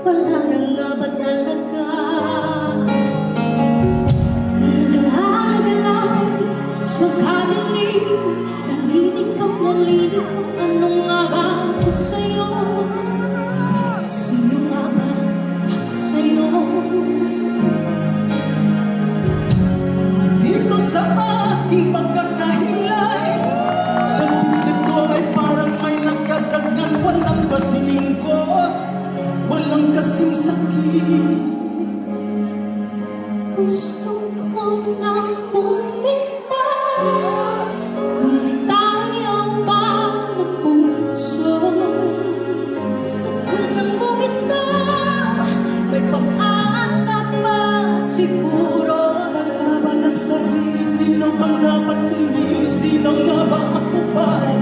Wala na nga ba talaga? Nagalaw-galaw sa kadilim, nalilikaw, ano nga ba ako sa'yo? Sino nga ba ako sa'yo? Dito sa aking pagkakahilay, sa dibdib ko ay parang may nakadagnan. Walang kasing lungkot, walang kasing sakit. Gusto ko nang bumitaw, ngunit tayo pa ng puso. Gusto ko nang bumitaw, may pag-asa pa siguro. Laban ang sarili, sino bang dapat pili? Sino nga ba ako para